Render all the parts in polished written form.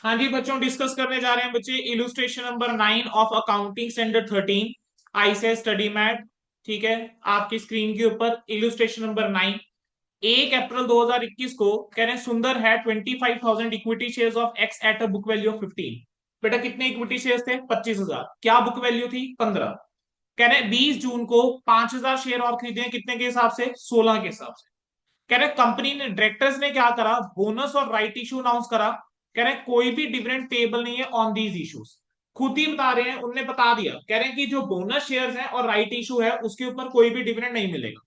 हाँ जी बच्चों, डिस्कस करने जा रहे हैं बच्चे illustration number 9 of accounting standard 13 ICS study mat. ठीक है, आपकी स्क्रीन के ऊपर इलुस्ट्रेशन नंबर 9। 1 अप्रैल 2021 को कह रहे हैं सुंदर है 25,000 equity shares of x at a book value of 15। बेटा कितने इक्विटी शेयर्स थे? 25,000। क्या बुक वैल्यू थी? 15। कह रहे हैं 20 जून को 5,000 शेयर और खरीदे हैं, कितने के हिसाब से? 16 के हिसाब से। कह रहे कंपनी ने, डायरेक्टर्स ने क्या करा? बोनस और राइट इशू अनाउंस करा। कह रहे कोई भी डिविडेंड पेबल नहीं है ऑन दीज इश्यूज। खुद ही बता रहे हैं, उनने बता दिया। कह रहे हैं कि जो बोनस शेयर्स है और राइट इशू है उसके ऊपर कोई भी डिविडेंड नहीं मिलेगा।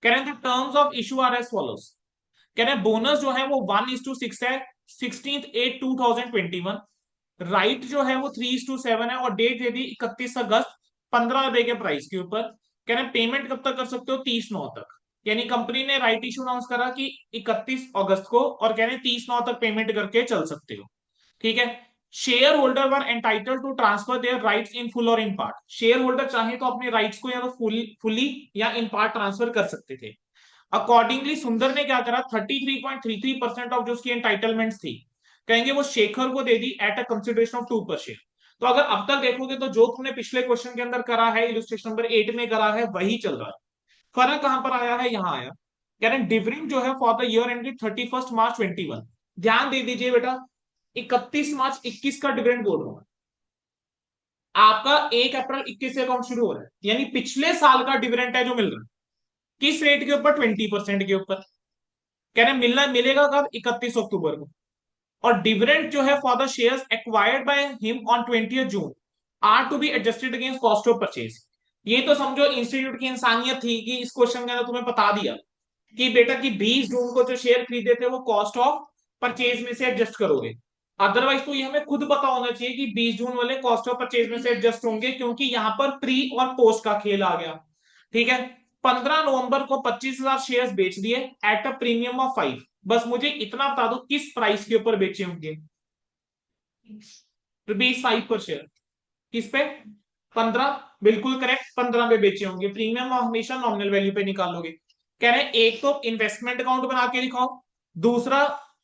कह रहे हैं terms of issue are as follows. कह रहे हैं बोनस जो है वो 1:6 है, 16/8/2021। राइट जो है वो 3:7 है और डेट दे दी 31 अगस्त, 15 रुपए के प्राइस के ऊपर। कह रहे हैं पेमेंट कब तक कर सकते हो? 30/9 तक। यानी कंपनी ने राइट इशू अनाउंस करा कि 31 अगस्त को, और कह रहे हैं 30/9 तक पेमेंट करके चल सकते हो। ठीक है। Share holder were entitled to transfer their rights in full और इन पार्ट। शेयर होल्डर चाहे तो अपने राइट्स को या तो फुली या इन पार्ट ट्रांसफर कर सकते थे। अकॉर्डिंगली सुंदर ने क्या करा? 33.33% ऑफ जो उसकी एंटाइटलमेंट थी, कहेंगे वो शेखर को दे दी एट अ कंसिडरेशन ऑफ 2 पर शेयर। तो अगर अब तक देखोगे तो जो तुमने पिछले क्वेश्चन के अंदर करा है, इलस्ट्रेशन नंबर 8 में करा है, वही चल रहा है। फर्क कहां पर आया है? यहां आया। कह रहे हैं डिविडेंड जो है फॉर द ईयर एंडेड 31 मार्च 21। ध्यान दे दीजिए बेटा, 31 मार्च 21 का डिविडेंड बोल रहा हूं। आपका 1 अप्रैल 21 से अकाउंट शुरू हो रहा है, यानी पिछले साल का डिविडेंड है जो मिल रहा है। किस रेट के ऊपर? 20% के ऊपर। कह रहे हैं मिलना मिलेगा कब? 31 अक्टूबर को। और डिविडेंड जो है for the shares acquired by him on 20 June are to be adjusted against cost of purchase. ये तो समझो इंस्टीट्यूट की इंसानियत थी कि इस क्वेश्चन के अंदर तुम्हें बता दिया कि बेटा कि 20 जून को जो शेयर खरीदे थे वो कॉस्ट ऑफ परचेज में से एडजस्ट करोगे। अदरवाइज तो ये हमें खुद पता होना चाहिए कि 20 जून वाले कॉस्ट ऑफ परचेज में से एडजस्ट होंगे, क्योंकि यहां पर प्री और पोस्ट का खेल आ गया। ठीक है। 15 नवंबर को 25,000 शेयर बेच दिए एट अ प्रीमियम ऑफ 5। बस मुझे इतना बता दो किस प्राइस के ऊपर बेचे होंगे? ₹5 पर शेयर। किस पे? 15। बिल्कुल करेक्ट, 15 पे बेचे होंगे। प्रीमियम हमेशा नॉमिनल वैल्यू पे निकालोगे। कह रहे हैं एक तो इन्वेस्टमेंट अकाउंट बना के दिखाओ। दूसरा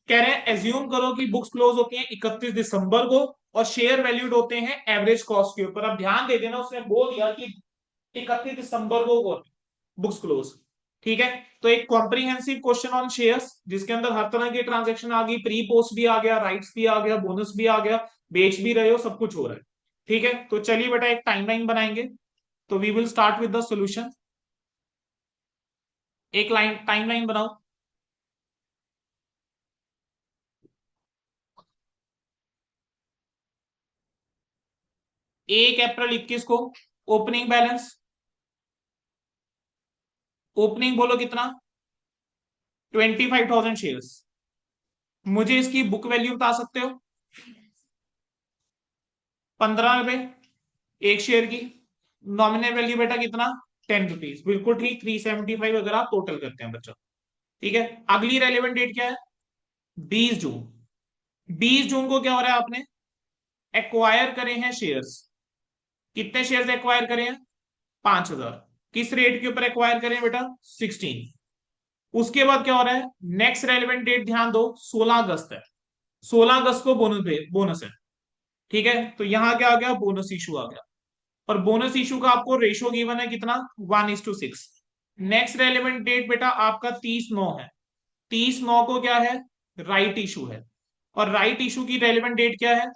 कह रहे हैं एज्यूम करो कि बुक्स क्लोज होती हैं 31 दिसंबर को, और शेयर वैल्यूड होते हैं एवरेज कॉस्ट के ऊपर। अब ध्यान दे देना, उसने बोल दिया कि 31 दिसंबर को बुक्स क्लोज। ठीक है। तो एक कॉम्प्रिहेंसिव क्वेश्चन ऑन शेयर्स, जिसके अंदर हर तरह की ट्रांजेक्शन आ गई, प्री पोस्ट भी आ गया, राइट्स भी आ गया, बोनस भी आ गया, बेच भी रहे हो, सब कुछ हो रहा है। ठीक है, तो चलिए बेटा एक टाइमलाइन बनाएंगे। तो we will start with the solution. एक लाइन टाइमलाइन बनाओ। 1 अप्रैल 21 को ओपनिंग बैलेंस, ओपनिंग बोलो कितना? 25,000 शेयर्स। मुझे इसकी बुक वैल्यू बता सकते हो? 15 रुपए एक शेयर की। नॉमिनल वैल्यू बेटा कितना? ₹10। बिल्कुल ठीक, 375 अगर आप टोटल करते हैं बच्चों। ठीक है। अगली रेलिवेंट डेट क्या है? 20 जून। 20 जून को क्या हो रहा है? आपने एक्वायर करे हैं शेयर्स। कितने शेयर्स एक्वायर करे हैं? 5,000। किस रेट के ऊपर एक्वायर करें बेटा? 16। उसके बाद क्या हो रहा है? नेक्स्ट रेलिवेंट डेट ध्यान दो, 16 अगस्त है। 16 अगस्त को बोनस है। ठीक है, तो यहां क्या आ गया? बोनस इशू आ गया। और बोनस इशू का आपको रेशियो गिवन है कितना? 1:6। नेक्स्ट रेलिवेंट डेट बेटा आपका 30/9 है। 30/9 को क्या है? राइट इशू है। और राइट इशू की रेलिवेंट डेट क्या है?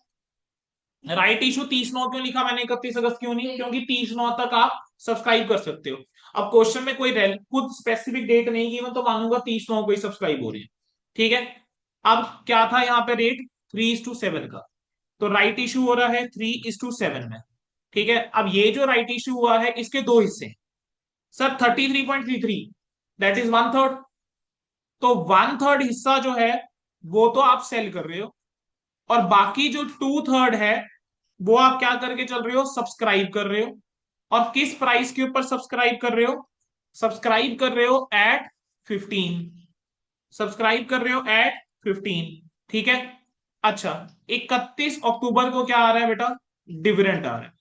राइट इशू 30/9 क्यों लिखा मैंने, 31 अगस्त क्यों नहीं? क्योंकि 30/9 तक आप सब्सक्राइब कर सकते हो। अब क्वेश्चन में कोई खुद स्पेसिफिक डेट नहीं की, मैं तो मानूंगा 30/9 को ही सब्सक्राइब हो रही है। ठीक है। अब क्या था यहाँ पे रेट? 3:7 का। तो राइट इशू हो रहा है 3:7 में। ठीक है। अब ये जो राइट इशू हुआ है इसके दो हिस्से। Sir 33.33, that is 1/3। तो 1/3 हिस्सा जो है वो तो आप सेल कर रहे हो, और बाकी जो 2/3 है वो आप क्या करके चल रहे हो? सब्सक्राइब कर रहे हो। और किस प्राइस के ऊपर सब्सक्राइब कर रहे हो? सब्सक्राइब कर रहे हो एट 15। सब्सक्राइब कर रहे हो एट 15। ठीक है। अच्छा, 31 अक्टूबर को क्या आ रहा है बेटा? डिविडेंड आ रहा है।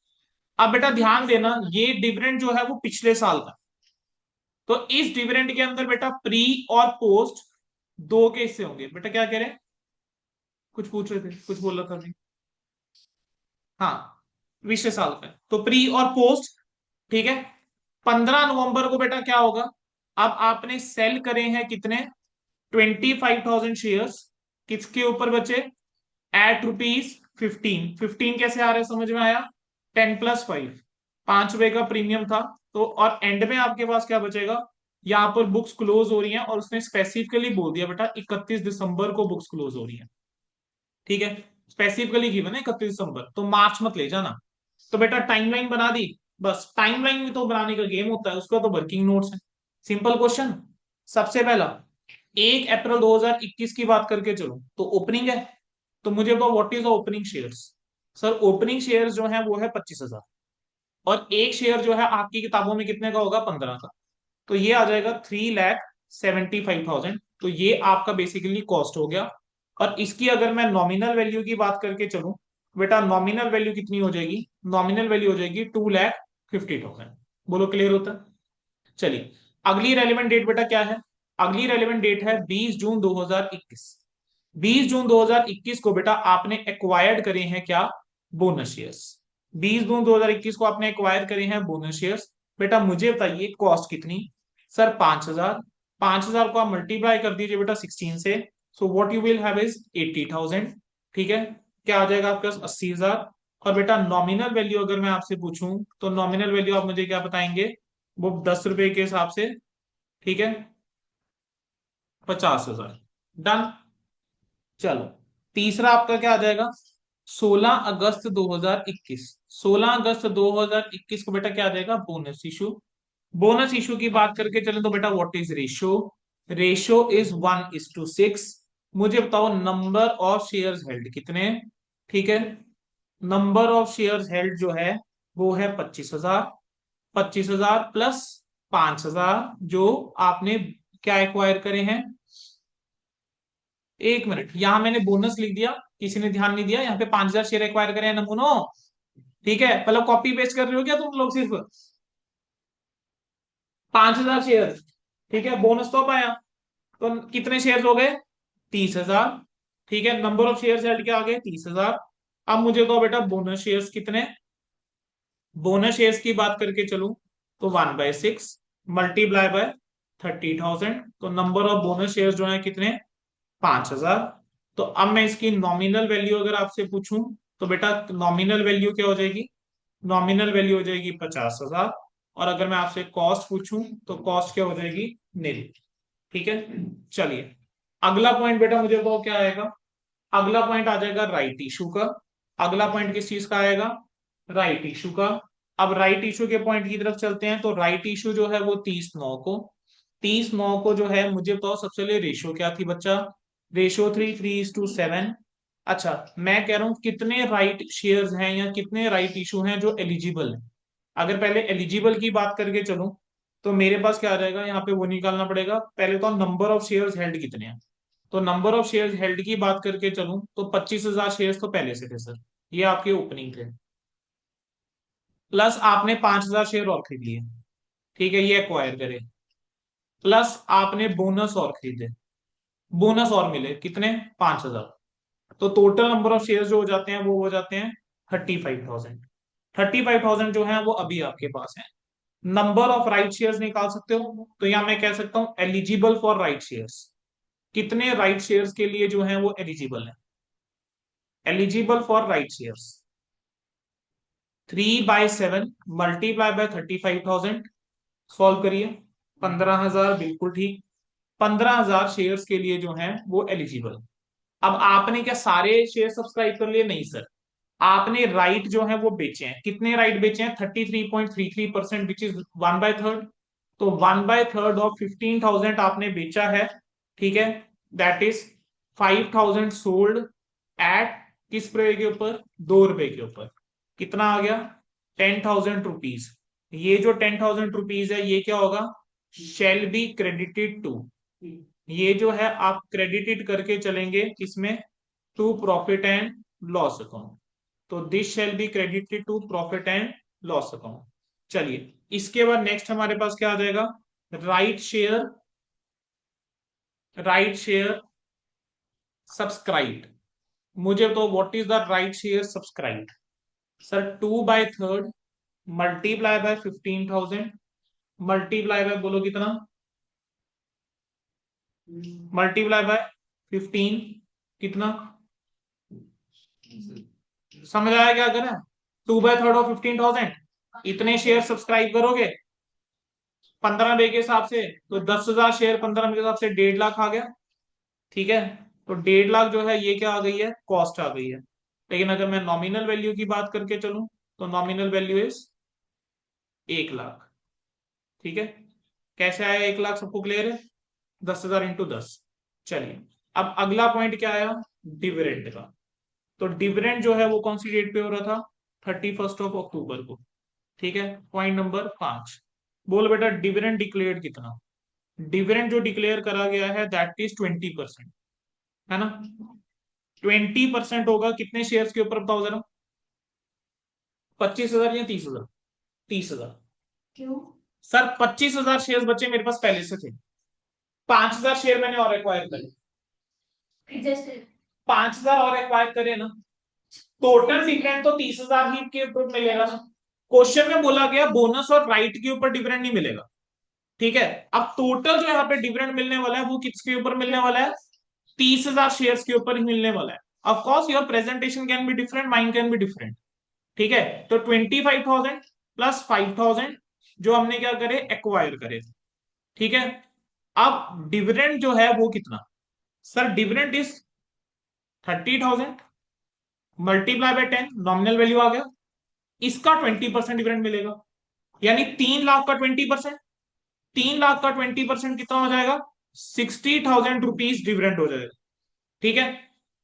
अब बेटा ध्यान देना, ये डिविडेंड जो है वो पिछले साल का। तो इस डिविडेंड के अंदर बेटा प्री और पोस्ट दो के हिस्से होंगे। बेटा क्या कह रहे हैं? कुछ पूछ रहे थे, कुछ बोल रहा था अभी। हाँ, 20 साल का है। तो प्री और पोस्ट, ठीक है। 15 नवंबर को बेटा क्या होगा, अब आपने सेल करे हैं कितने, 25,000 शेयर्स, किसके ऊपर बचे, एट रुपीज 15, 15 कैसे आ रहा है समझ में आया, 10+5, ₹5 का प्रीमियम था। तो और एंड में आपके पास क्या बचेगा, यहाँ पर बुक्स क्लोज हो रही हैं और उसने स्पेसिफिकली बोल दिया बेटा 31 दिसंबर को बुक्स क्लोज हो रही हैं, ठीक है। स्पेसिफिकली गिवन है 31 दिसंबर, तो मार्च मत ले जाना। तो बेटा टाइमलाइन बना दी, बस टाइमलाइन में तो बनाने का गेम होता है, उसका तो वर्किंग नोट्स है। Simple question. सबसे पहला 1 अप्रैल 2021 की बात करके चलो, तो ओपनिंग है, तो मुझे बताओ what is the opening shares. Sir opening shares जो है वो है 25,000, और एक शेयर जो है आपकी किताबों में कितने का होगा, 15 का। तो ये आ जाएगा 3,75,000। तो ये आपका बेसिकली कॉस्ट हो गया। और इसकी अगर मैं नॉमिनल वैल्यू की बात करके चलूं, बेटा नॉमिनल वैल्यू कितनी हो जाएगी, नॉमिनल वैल्यू हो जाएगी 2,50,000। बोलो क्लियर होता है। चलिए, अगली रेलिवेंट डेट बेटा क्या है, अगली रेलिवेंट डेट है 20 जून 2021। 20 जून 2021 को बेटा आपने एक्वायर्ड करे हैं क्या, बोनस शेयर्स। 20 जून 2021 को आपने एक्वायर करे हैं बोनस शेयर्स। बेटा मुझे बताइए कॉस्ट कितनी, सर 5,000। 5,000 को आप मल्टीप्लाई कर दीजिए बेटा 16 से, so what you will have is 80,000, ठीक है। क्या आ जाएगा आपके पास, 80,000। और बेटा नॉमिनल वैल्यू अगर मैं आपसे पूछूं, तो नॉमिनल वैल्यू आप मुझे क्या बताएंगे, वो 10 रुपए के हिसाब से, ठीक है, 50,000। डन। चलो, तीसरा आपका क्या आ जाएगा, 16 अगस्त 2021। 16 अगस्त 2021 को बेटा क्या आ जाएगा, बोनस इशू। बोनस इशू की बात करके चले तो बेटा what is ratio, ratio is 1:6। मुझे बताओ नंबर ऑफ शेयर्स हेल्ड कितने, ठीक है। नंबर ऑफ शेयर्स हेल्ड जो है वो है 25,000। 25,000 प्लस 5,000 जो आपने क्या एक्वायर करे हैं, 1 मिनट, यहां मैंने बोनस लिख दिया, किसी ने ध्यान नहीं दिया, यहाँ पे 5,000 शेयर एक्वायर करे हैं नमूनो, ठीक है। मतलब कॉपी पेस्ट कर रहे हो क्या तुम लोग सिर्फ, 5,000 शेयर, ठीक है। बोनस तो अब आया, तो कितने शेयर हो गए, 30,000, ठीक है। नंबर ऑफ शेयर हेल्ड क्या आ गए, 30,000। अब मुझे तो बेटा बोनस शेयर्स कितने, बोनस शेयर्स की बात करके चलूं, तो 1/6 मल्टीप्लाई बाय 30,000, तो नंबर ऑफ बोनस शेयर जो है कितने, 5,000। तो अब मैं इसकी नॉमिनल वैल्यू अगर आपसे पूछूं, तो बेटा नॉमिनल वैल्यू क्या हो जाएगी, नॉमिनल वैल्यू हो जाएगी 50,000। और अगर मैं आपसे कॉस्ट पूछूं, तो कॉस्ट क्या हो जाएगी, नील, ठीक है। चलिए, अगला पॉइंट बेटा मुझे बताओ क्या आएगा, अगला पॉइंट आ जाएगा राइट इशू का। अगला पॉइंट किस चीज का आएगा, राइट इशू का। अब राइट इशू के पॉइंट की तरफ चलते हैं, तो राइट इशू जो है वो 30/9 को, 30/9 को जो है मुझे बताओ सबसे पहले रेशियो क्या थी बच्चा, रेशियो 3:3:7। अच्छा, मैं कह रहा हूं कितने राइट शेयर्स हैं या कितने राइट इशू हैं जो एलिजिबल हैं। अगर पहले एलिजिबल की बात करके चलूं, तो मेरे पास क्या आ जाएगा, यहाँ पे वो निकालना पड़ेगा पहले, तो नंबर ऑफ शेयर्स हेल्ड कितने हैं। तो नंबर ऑफ शेयर्स हेल्ड की बात करके चलूं, तो 25,000 शेयर्स तो पहले से थे सर, ये आपके ओपनिंग थे। प्लस आपने 5,000 शेयर और खरीद लिए, ठीक है, ये एक्वायर करे। प्लस आपने बोनस और खरीदे, बोनस और मिले कितने, 5,000। तो टोटल नंबर ऑफ शेयर्स जो हो जाते हैं वो हो जाते हैं 35,000। 35,000 जो है वो अभी आपके पास है। नंबर ऑफ राइट शेयर्स निकाल सकते हो, तो यहां मैं कह सकता हूं एलिजिबल फॉर राइट शेयर्स, कितने राइट शेयर्स के लिए जो है वो एलिजिबल है, eligible for right shares 3/7 multiply by 35,000, solve करिए, 15,000 बिल्कुल ठीक। 15,000 शेयर्स के लिए जो है वो एलिजिबल। अब आपने क्या सारे शेयर सब्सक्राइब कर लिए, नहीं सर, आपने राइट जो है वो बेचे हैं, कितने राइट बेचे हैं, 33.33%, विच इज 1/3। तो 1/3 ऑफ 15,000 आपने बेचा है, ठीक है। दैट इज 5,000 सोल्ड एट किस रुपए के ऊपर, 2 रुपए के ऊपर। कितना आ गया, 10,000 रुपीज। ये जो 10,000 रुपीज है ये क्या होगा, शेल बी क्रेडिटेड टू, ये जो है आप क्रेडिटेड करके चलेंगे किसमें, to profit and loss account. तो this shall be credited to profit and loss account. चलिए, इसके बाद नेक्स्ट हमारे पास क्या आ जाएगा, right share, right share subscribed, मुझे तो what is the right share subscribe. Sir 2/3 multiply by 15,000 multiply by बोलो कितना, मल्टीप्लाई बाय 15 कितना, समझ आया क्या करें? 2/3 ऑफ 15,000 इतने शेयर सब्सक्राइब करोगे 15 डे के हिसाब से, तो 10,000 शेयर 15 के हिसाब से 1.5 लाख आ गया। ठीक है, तो 1.5 लाख जो है ये क्या आ गई है, कॉस्ट आ गई है। लेकिन अगर मैं नॉमिनल वैल्यू की बात करके चलूं तो नॉमिनल वैल्यू इज 1 लाख। ठीक है, कैसे आया 1 लाख, सबको क्लियर है? 10,000 इंटू 10। चलिए, अब अगला पॉइंट क्या आया, डिविडेंड का। तो डिविडेंड जो है वो कौन सी डेट पे हो रहा था, 31 अक्टूबर को। ठीक है, पॉइंट नंबर 5, बोल बेटा डिविडेंड डिक्लेयर्ड कितना। डिविडेंड जो डिक्लेयर करा गया है दैट इज 20%, है ना। 20% होगा कितने शेयर्स के ऊपर, बताओ जरा। 25,000 या 30,000? 30,000। क्यों? सर 25,000 शेयर बचे मेरे पास पहले से थे, 5,000 शेयर मैंने और एक्वायर करे, जैसे 5,000 और एक्वायर करे ना, टोटल डिविडेंड तो 30,000 ही के ऊपर मिलेगा ना। क्वेश्चन में बोला गया बोनस और राइट के ऊपर डिविडेंड नहीं मिलेगा। ठीक है, अब टोटल जो यहाँ पे डिविडेंड मिलने वाला है वो किसके ऊपर मिलने वाला है, 30,000 शेयर्स के ऊपर ही मिलने वाला है। Of course your presentation can be different, mind can be different. ठीक है, तो 25,000 प्लस 5,000 जो हमने क्या करे, एक्वायर करे। ठीक है, अब डिविडेंड जो है वो कितना, sir dividend is 30,000 multiply by 10, nominal value आ गया, इसका 20% डिविडेंड मिलेगा, यानी 3 लाख का 20%, 3 लाख का 20% कितना हो जाएगा, 60,000 रुपीज डिविडेंड हो जाएगा। ठीक है,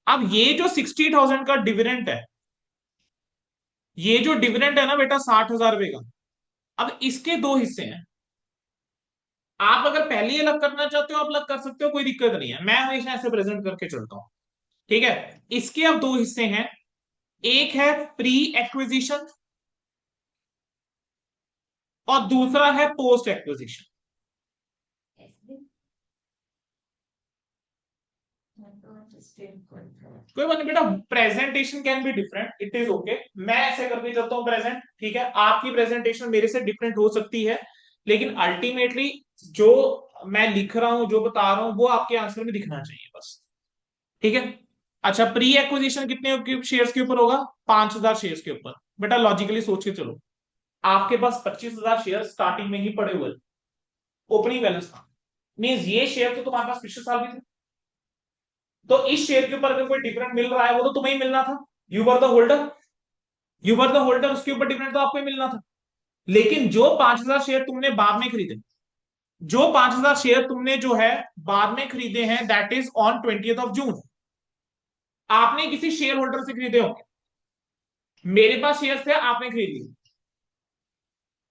अब ये जो 60,000 का डिविडेंड है, ये जो डिविडेंड है ना बेटा 60,000 रुपए का, अब इसके दो हिस्से हैं। आप अगर पहले ही अलग करना चाहते हो आप अलग कर सकते हो, कोई दिक्कत नहीं है, मैं हमेशा ऐसे प्रेजेंट करके चलता हूं। ठीक है, इसके अब दो हिस्से हैं, एक है प्री एक्विजिशन और दूसरा है पोस्ट एक्विजिशन। कोई बात नहीं बेटा, presentation can be different, it is okay. मैं ऐसे करके चलता हूँ प्रेजेंट, ठीक है, आपकी प्रेजेंटेशन मेरे से डिफरेंट हो सकती है, लेकिन अल्टीमेटली जो मैं लिख रहा हूं, जो बता रहा हूं, वो आपके आंसर में दिखना चाहिए बस। ठीक है, अच्छा प्री एक्विजिशन कितने शेयर्स के ऊपर होगा, 5,000 शेयर्स के ऊपर। बेटा लॉजिकली सोच के चलो, आपके पास 25,000 शेयर स्टार्टिंग में ही पड़े हुए, ओपनिंग बैलेंस था, मीन्स ये शेयर तो तुम्हारे पास पिछले साल भी थे, तो इस शेयर के ऊपर अगर कोई डिविडेंड मिल रहा है वो तो तुम्हें ही मिलना था, you were the holder, you were the holder, उसके ऊपर डिविडेंड तो आपको ही मिलना था। लेकिन जो 5,000 शेयर तुमने बाद में खरीदे, जो 5,000 शेयर तुमने जो है बाद में खरीदे हैं, that is on 20th of June, आपने किसी शेयर होल्डर से खरीदे होंगे, मेरे पास शेयर थे आपने खरीद लिए,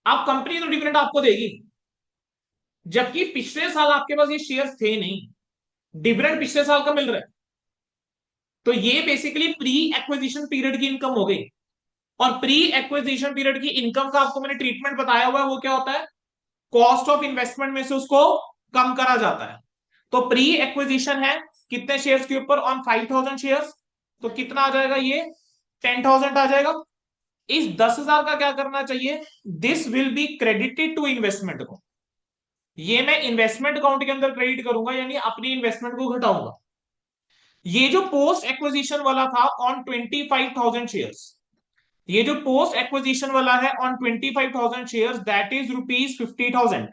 अब कंपनी तो डिविडेंड आपको देगी, जबकि पिछले साल आपके पास ये शेयर थे नहीं, डिविडेंड पिछले साल का मिल रहा है। तो ये बेसिकली प्री एक्विजिशन पीरियड की इनकम हो गई, और प्री एक्विजिशन पीरियड की इनकम का आपको मैंने ट्रीटमेंट बताया हुआ है, वो क्या होता है, कॉस्ट ऑफ इन्वेस्टमेंट में से उसको कम करा जाता है। तो प्री एक्विजिशन है कितने शेयर्स के ऊपर, ऑन 5,000 शेयर्स, तो कितना आ जाएगा ये, 10,000 आ जाएगा। इस 10,000 का क्या करना चाहिए, this will be credited to investment को, ये मैं इन्वेस्टमेंट अकाउंट के अंदर क्रेडिट करूंगा, यानी अपनी इन्वेस्टमेंट को घटाऊंगा। ये जो पोस्ट एक्विजिशन वाला था ऑन 25,000 शेयर्स, ये जो पोस्ट एक्विजिशन वाला है on 25,000 shares, that is rupees 50,000,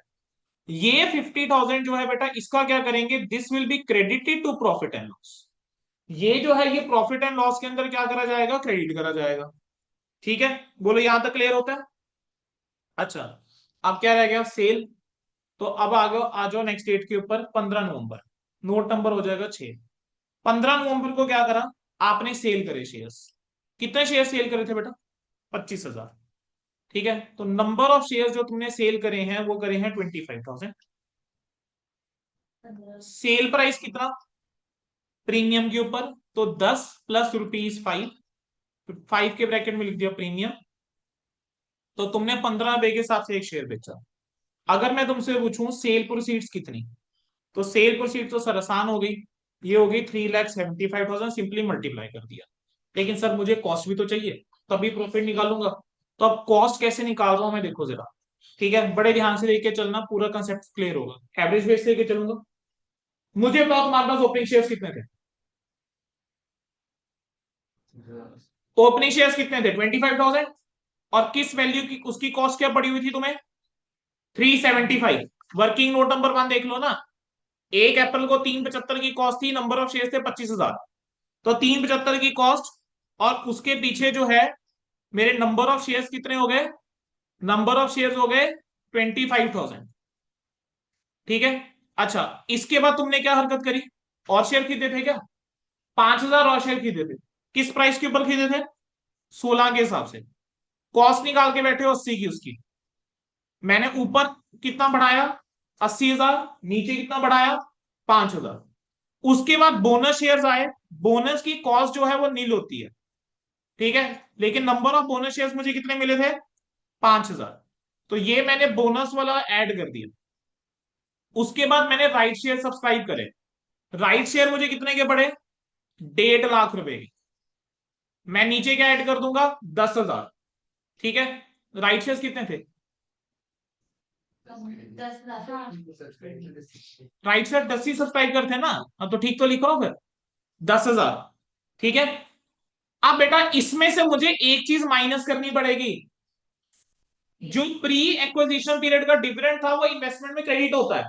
ये 50,000 जो है बेटा इसका क्या करेंगे, this will be credited to profit and loss, ये जो है ये प्रॉफिट एंड लॉस के अंदर क्या करा जाएगा, क्रेडिट करा जाएगा। ठीक है, बोलो यहां तक क्लियर होता है? अच्छा, अब क्या रह गया, सेल। तो अब आ जाओ नेक्स्ट डेट के ऊपर, 15 नवंबर, नोट नंबर हो जाएगा 6। 15 नवंबर को क्या करा, आपने सेल करे शेयर्स, कितने शेयर सेल करे थे बेटा, 25,000। ठीक है, तो नंबर ऑफ शेयर जो तुमने सेल करे हैं वो करे हैं 25,000। सेल प्राइस कितना, प्रीमियम के ऊपर, तो 10 प्लस रुपीज 5, 5 के ब्रैकेट में लिख दिया प्रीमियम, तो तुमने 15 रुपए के हिसाब से एक शेयर बेचा। अगर मैं तुमसे पूछूं सेल प्रोसीड्स कितनी, तो सेल प्रोसीड तो सर आसान हो गई, ये होगी 3,75,000, सिंपली मल्टीप्लाई कर दिया। लेकिन सर मुझे कॉस्ट भी तो चाहिए, तभी प्रॉफिट निकालूंगा। तो अब कॉस्ट कैसे निकाल रहा हूं मैं, देखो जरा। ठीक है, बड़े ध्यान से लेके चलना, पूरा कंसेप्ट क्लियर होगा। एवरेज बेस लेके चलूंगा। मुझे बताओ तुम्हारे पास ओपनिंग शेयर्स कितने थे? ओपनिंग शेयर्स कितने थे? 25,000। और किस वैल्यू की उसकी कॉस्ट क्या पड़ी हुई थी तुम्हें? 375। वर्किंग नोट नंबर 1 देख लो ना। एक अप्रैल को 375 की कॉस्ट थी, नंबर ऑफ शेयर थे 25,000। तो 375 की कॉस्ट, और उसके पीछे जो है मेरे नंबर ऑफ शेयर्स कितने हो गए? नंबर ऑफ शेयर्स हो गए 25,000। ठीक है। अच्छा, इसके बाद तुमने क्या हरकत करी? और शेयर खरीदे थे क्या? 5,000 और शेयर खरीदे थे। किस प्राइस के ऊपर खरीदे थे? 16 के हिसाब से। कॉस्ट निकाल के बैठे हो 80 की उसकी। मैंने ऊपर कितना बढ़ाया? 80,000। नीचे कितना बढ़ाया? 5,000। उसके बाद बोनस शेयर्स आए। बोनस की कॉस्ट जो है वो नील होती है। ठीक है। लेकिन नंबर ऑफ बोनस शेयर्स मुझे कितने मिले थे? 5,000। तो ये मैंने बोनस वाला ऐड कर दिया। उसके बाद मैंने राइट शेयर सब्सक्राइब करे। राइट शेयर मुझे कितने के पड़े? 1.5 लाख रुपए के। मैं नीचे क्या ऐड कर दूंगा? 10,000। ठीक है। राइट शेयर कितने थे? 10 लाख। राइट शेयर 10 ही सब्सक्राइब करते हैं ना। हाँ, तो ठीक तो लिख रहा हूं फिर। 10,000। ठीक है। अब बेटा इसमें से मुझे एक चीज माइनस करनी पड़ेगी। जो प्री एक्विजिशन पीरियड का डिविडेंड था वो इन्वेस्टमेंट में क्रेडिट होता है।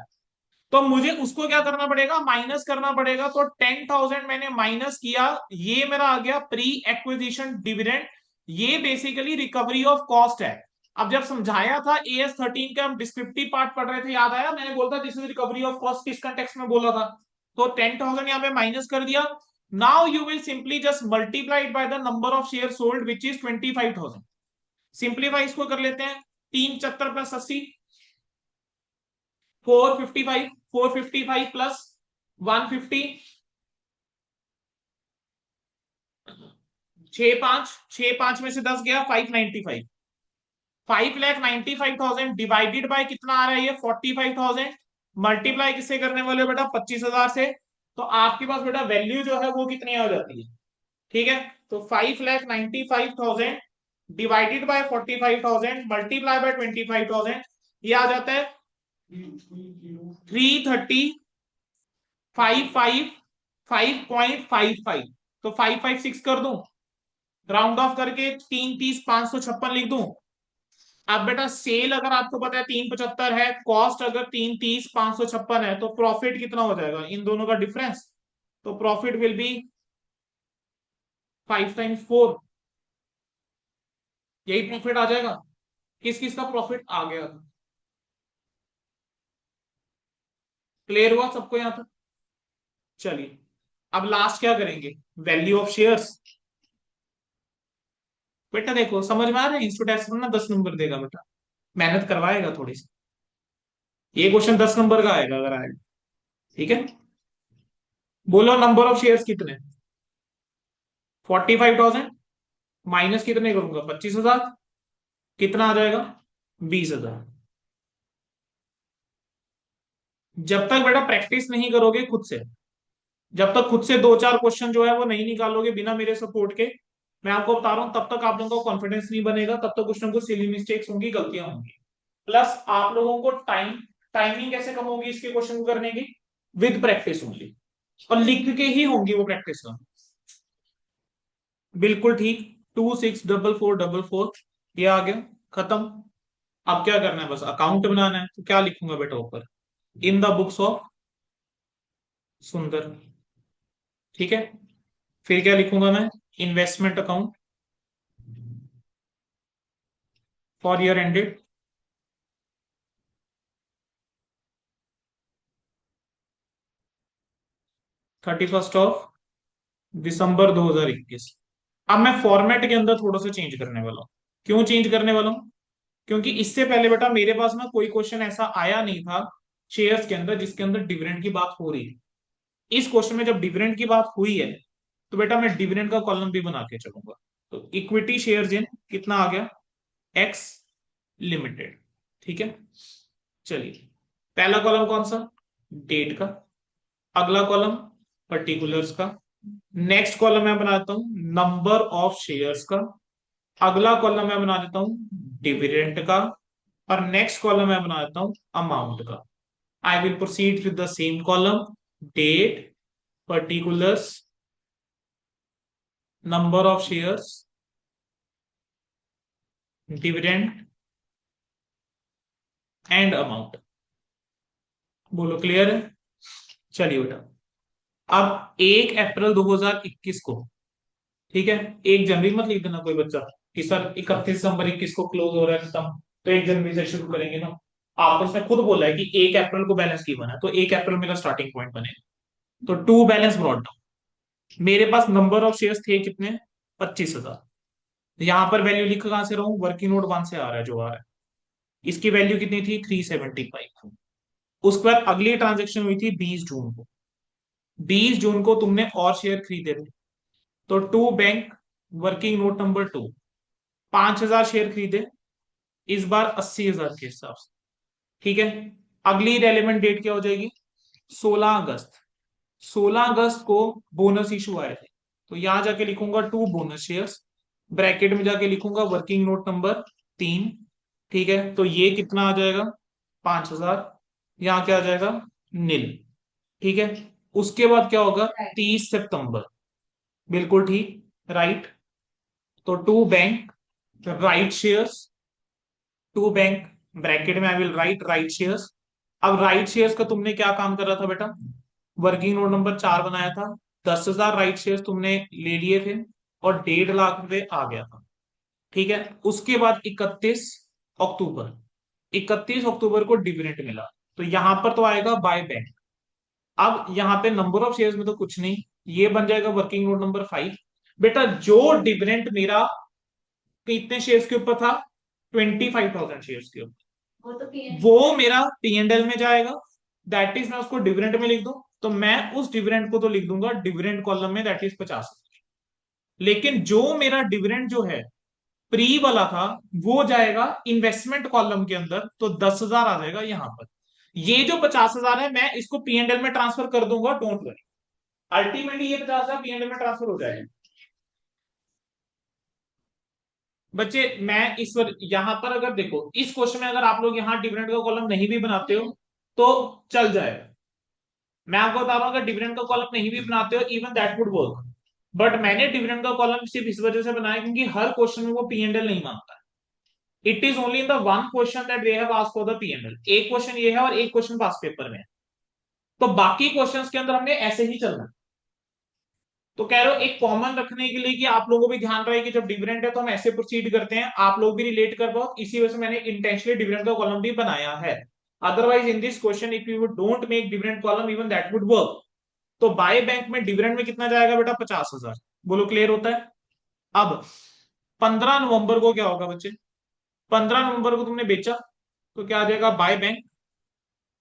तो मुझे उसको क्या करना पड़ेगा? माइनस करना पड़ेगा। तो 10,000 मैंने माइनस किया, ये मेरा आ गया प्री एक्विजिशन डिविडेंड। ये बेसिकली रिकवरी ऑफ कॉस्ट है। अब जब समझाया था AS13 का, हम डिस्क्रिप्टिव पार्ट पढ़ रहे थे, याद आया? मैंने बोला था this is recovery of cost, किस कंटेक्स्ट में बोला था? तो 10,000 यहां पे माइनस कर दिया। Now you will simply just multiplied by the number of share sold which is 25,000। Simplify इसको कर लेते हैं। 375 + 80, 455। 455 प्लस 150, 6 5 में से 10 गया, 595। 5,95,000 डिवाइडेड बाय कितना आ रहा है? ये 45,000। मल्टीप्लाई किससे करने वाले हो बेटा? 25,000 से। तो आपके पास बेटा वैल्यू जो है वो कितनी आ जाती है? ठीक है। तो 5,95,000 डिवाइडेड बाय 45,000 मल्टीप्लाई बाय 25,000, ये आ जाता है 330,555.55। तो 556 कर दूं, राउंड ऑफ करके 330,556 लिख दूं। अब बेटा सेल अगर आपको पता है 375 है, कॉस्ट अगर 330,556 है, तो प्रॉफिट कितना हो जाएगा इन दोनों का डिफरेंस? तो प्रॉफिट विल बी 5 × 4। यही प्रॉफिट आ जाएगा। किस किस का प्रॉफिट आ गया? क्लियर हुआ सबको यहां तक? चलिए, अब लास्ट क्या करेंगे? Value of shares. बेटा देखो समझ में आ रहा है, इंस्टीट्यूट ना 10 नंबर देगा बेटा, मेहनत करवाएगा थोड़ी सी। ये क्वेश्चन 10 नंबर का आएगा अगर आएगा। ठीक है। बोलो नंबर ऑफ शेयर्स कितने? 45,000। माइनस कितने करूंगा? 25,000। कितना आ जाएगा? 20,000। जब तक बेटा प्रैक्टिस नहीं करोगे खुद से, जब तक खुद से 2 4 क्वेश्चन जो है वो नहीं निकालोगे बिना मेरे सपोर्ट के, मैं आपको बता रहा हूं, तब तक आप लोगों को कॉन्फिडेंस नहीं बनेगा, तब तक कुछ ना कुछ सिली मिस्टेक्स होंगी, गलतियां होंगी। प्लस आप लोगों को टाइमिंग कैसे कम होगी इसके क्वेश्चन को करने की? विद प्रैक्टिस होंगी। और लिख के ही होंगी वो प्रैक्टिस का। बिल्कुल ठीक। 264444, ये आ गया। खत्म। अब क्या करना है? बस अकाउंट बनाना है। तो क्या लिखूंगा बेटा ऊपर? इन द बुक्स ऑफ सुंदर। ठीक है। फिर क्या लिखूंगा मैं? Investment account for year ended 31 दिसंबर 2021। अब मैं फॉर्मेट के अंदर थोड़ा सा चेंज करने वाला हूं। क्यों चेंज करने वाला हूं? क्योंकि इससे पहले बेटा मेरे पास ना कोई क्वेश्चन ऐसा आया नहीं था शेयर्स के अंदर जिसके अंदर डिविडेंड की बात हो रही है। इस क्वेश्चन में जब डिविडेंड की बात हुई है, तो बेटा मैं डिविडेंड का कॉलम भी बना के चलूंगा। तो इक्विटी शेयर्स इन कितना आ गया? X limited. ठीक है। चलिए, पहला कॉलम कौन सा? डेट का। अगला कॉलम पर्टिकुलर्स का। नेक्स्ट कॉलम मैं बनाता हूं नंबर ऑफ शेयर्स का। अगला कॉलम मैं बना देता हूं डिविडेंड का। और नेक्स्ट कॉलम मैं बना देता हूं अमाउंट का। I will proceed with the same column. Date, particulars, number of shares, dividend and amount. बोलो क्लियर है? चलिए बेटा, अब 1 अप्रैल 2021 को, ठीक है, 1 जनवरी मत लिख देना कोई बच्चा कि सर 31 दिसंबर 21 को क्लोज हो रहा है खत्म, तो 1 जनवरी से शुरू करेंगे ना। आपको उसने खुद बोला है कि 1 अप्रैल को बैलेंस की बना है, तो 1 अप्रैल मेरा स्टार्टिंग पॉइंट बने। तो टू बैलेंस ब्रॉट डाउन। मेरे पास नंबर ऑफ शेयर्स थे कितने? 25,000। यहां पर वैल्यू लिख कहां से रहा हूं? वर्किंग नोट 1 से आ रहा है जो आ रहा है। इसकी वैल्यू कितनी थी? 375। उसके बाद अगली ट्रांजेक्शन हुई थी 20 जून को। 20 जून को तुमने और शेयर खरीदे थे, तो to bank, working note number 2, 5,000 share खरीदे, इस बार 80,000 के हिसाब से। ठीक है, अगली रेलेवेंट डेट क्या हो जाएगी? 16 अगस्त। 16 अगस्त को बोनस इशू आए थे, तो यहां जाके लिखूंगा टू बोनस शेयर्स, ब्रैकेट में जाके लिखूंगा वर्किंग नोट नंबर 3। ठीक है, तो ये कितना आ जाएगा? 5,000। यहाँ क्या आ जाएगा? नील। ठीक है, उसके बाद क्या होगा? 30 सितंबर, बिल्कुल ठीक, राइट। तो to bank right shares, to bank bracket में I will write right shares. अब राइट शेयर्स का तुमने क्या काम कर रहा था बेटा? वर्किंग नोट नंबर 4 बनाया था। 10,000 राइट शेयर्स तुमने ले लिए थे और 1.5 लाख रुपए आ गया था। ठीक है, उसके बाद 31 अक्टूबर, 31 अक्टूबर को डिविडेंड मिला, तो यहां पर तो आएगा बाय बैंक। अब यहाँ पे नंबर ऑफ शेयर्स में तो कुछ नहीं, ये बन जाएगा वर्किंग नोट नंबर 5। बेटा जो डिविडेंड मेरा कितने शेयर्स के ऊपर था? 25,000 शेयर्स के ऊपर, वो मेरा पीएनएल में जाएगा। दैट इज मैं उसको डिविडेंड में लिख दूं, तो मैं उस डिविडेंड को तो लिख दूंगा डिविडेंड कॉलम में, दैट इज 50। लेकिन जो मेरा डिविडेंड जो है प्री वाला था, वो जाएगा इन्वेस्टमेंट कॉलम के अंदर, तो 10,000 आ जाएगा यहां पर। ये जो 50,000 है मैं इसको पीएनएल में ट्रांसफर कर दूंगा, डोंट वरी। अल्टीमेटली ये 50,000 पीएनएल में ट्रांसफर हो जाएगा। बच्चे मैं इस यहां पर अगर देखो इस क्वेश्चन में अगर आप लोग यहाँ डिविडेंड का कॉलम नहीं भी बनाते हो तो चल जाएगा। मैं आपको बता रहा हूँ अगर डिविडेंड का कॉलम नहीं भी बनाते हो even that would work. But मैंने डिविडेंड का कॉलम सिर्फ इस वजह से बनाया क्योंकि हर क्वेश्चन में वो पीएनएल नहीं मांगता। It is only in the one question that they have asked for the PNL. एक क्वेश्चन ये है और एक क्वेश्चन पास पेपर में है, तो बाकी क्वेश्चंस के अंदर हमने ऐसे ही चलना है। तो कह रहे हो एक कॉमन रखने के लिए कि आप लोगों को भी ध्यान रहे कि जब डिविडेंड है तो हम ऐसे प्रोसीड करते हैं, आप लोग भी रिलेट कर पाओ, इसी वजह से मैंने इंटेंशनली डिविडेंड का कॉलम भी बनाया है। Otherwise in this question if you don't make dividend column even that would work. तो बाय बैंक में डिविडेंड में कितना जाएगा बेटा? 50,000। बोलो क्लियर होता है? अब 15 नवंबर को क्या होगा बच्चे? 15 नवंबर को तुमने बेचा, तो क्या आ जाएगा? बाय बैंक,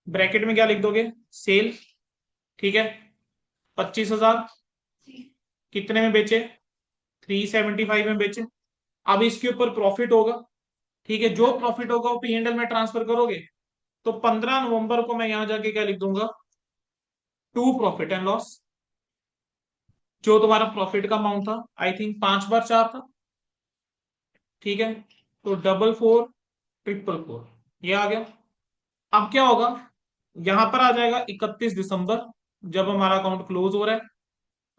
ब्रैकेट में क्या लिख दोगे? सेल। ठीक है, 25,000 कितने में बेचे? 375 में बेचे। अब इसके ऊपर प्रॉफिट होगा, ठीक है, जो प्रॉफिट होगा वो पीएनएल में ट्रांसफर करोगे। तो 15 नवंबर को मैं यहां जाके क्या लिख दूंगा? To profit and loss. जो तुम्हारा प्रॉफिट का अमाउंट था आई थिंक 5 बार 4 था। ठीक है, तो 44,444 ये आ गया। अब क्या होगा? यहां पर आ जाएगा 31 दिसंबर, जब हमारा अकाउंट क्लोज हो रहा है,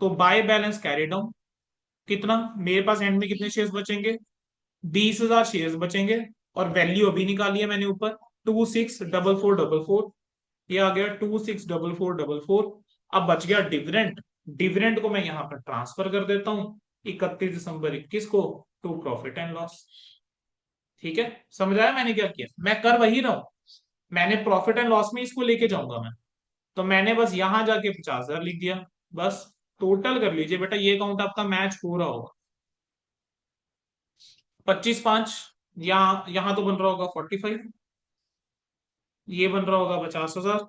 तो बाय बैलेंस कैरी डाउन। कितना मेरे पास एंड में कितने शेयर्स बचेंगे? 20,000 शेयर्स बचेंगे। और वैल्यू अभी निकाली है मैंने ऊपर, 264444। ये आ गया 264444। अब बच गया डिविडेंड। डिविडेंड को मैं यहां पर ट्रांसफर कर देता हूं 31 दिसंबर 21 को टू प्रॉफिट एंड लॉस। ठीक है, समझ आया मैंने क्या किया? मैं कर वही रहा हूं, मैंने प्रॉफिट एंड लॉस में इसको लेके जाऊंगा मैं। तो मैंने बस यहां जाके 50,000 लिख दिया, बस। टोटल कर लीजिए बेटा, ये अकाउंट आपका मैच हो रहा होगा। 25 5, यहाँ तो बन रहा होगा 45, ये बन रहा होगा 50,000।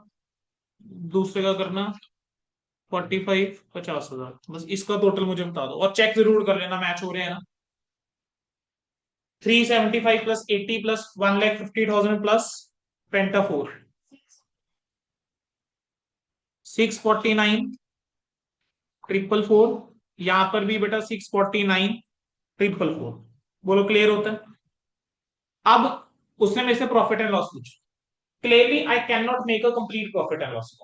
दूसरे का करना 45 50,000, बस इसका टोटल मुझे बता दो और चेक जरूर कर लेना मैच हो रहे हैं ना। 375 प्लस 80 प्लस 1,50,000 प्लस पेंटा 4, 649 444, यहां पर भी बेटा 649, 444। बोलो क्लियर होता है? अब उसने मेरे से प्रॉफिट एंड लॉस पूछा। Clearly I can not make a complete profit and loss,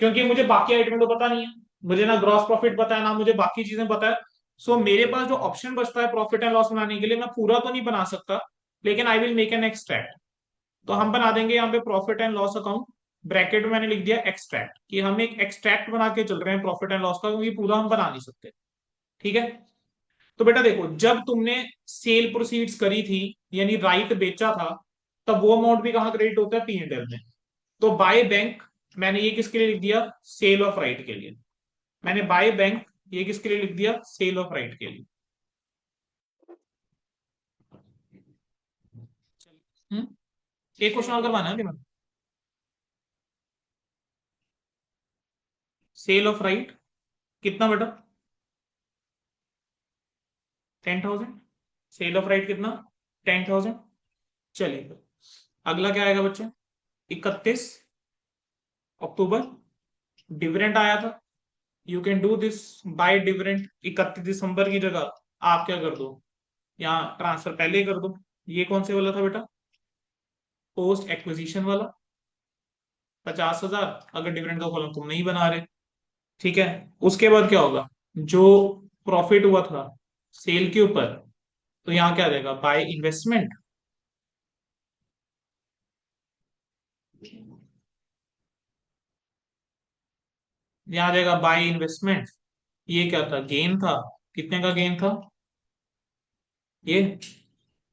क्योंकि मुझे बाकी आइटम तो पता नहीं है। मुझे ना ग्रॉस प्रॉफिट पता है, ना मुझे बाकी चीजें पता है। सो मेरे पास जो ऑप्शन बचता है प्रॉफिट एंड लॉस बनाने के लिए, मैं पूरा तो नहीं बना सकता, लेकिन I will make an extract. तो हम बना देंगे यहाँ पे profit and loss account, bracket में मैंने लिख दिया एक्सट्रैक्ट, कि हम एक एक्सट्रैक्ट बना के चल रहे हैं प्रॉफिट एंड लॉस का, क्योंकि पूरा हम बना नहीं सकते। ठीक है? तो बेटा देखो, जब तुमने सेल प्रोसीड्स करी थी, यानी राइट बेचा था, तब वो अमाउंट भी कहाँ क्रेडिट होता है? P&L में। तो बाय बैंक, मैंने ये किसके लिए लिख दिया? सेल ऑफ राइट के लिए। मैंने बाय बैंक ये किसके लिए लिख दिया? सेल ऑफ राइट के लिए। हम्म एक क्वेश्चन और करवाना है कि मैं? सेल ऑफ राइट कितना बेटा? 10,000। सेल ऑफ राइट कितना? 10,000। चलिए, अगला क्या आएगा बच्चे? 31 अक्टूबर डिविडेंड आया था। You can do this by dividend. 31 दिसंबर की जगह आप क्या कर दो, यहाँ ट्रांसफर पहले ही कर दो। ये कौन से वाला था बेटा? पोस्ट एक्विजिशन वाला। 50,000, अगर डिविडेंड का कॉलम तुम नहीं बना रहे। ठीक है? उसके बाद क्या होगा? जो प्रॉफिट हुआ था सेल के ऊपर, तो यहाँ क्या आ जाएगा? By investment. यहाँ आ जाएगा बाय इन्वेस्टमेंट। ये क्या था? गेन था। कितने का गेन था ये?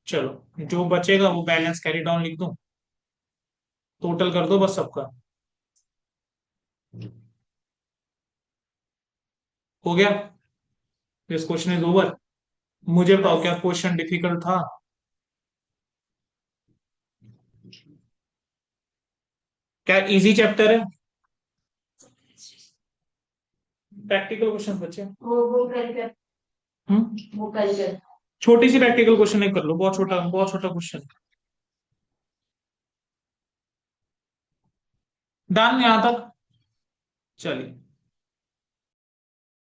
चलो, जो बचेगा वो बैलेंस कैरी डाउन लिख दूं, टोटल कर दो बस सबका। हो गया? This question is over. मुझे बताओ, क्या क्वेश्चन डिफिकल्ट था? क्या इजी चैप्टर है? प्रैक्टिकल क्वेश्चन बच्चे। वो कल कर। वो कल कर। छोटी सी प्रैक्टिकल क्वेश्चन एक कर लो, बहुत छोटा क्वेश्चन। डन यहां तक? चलिए।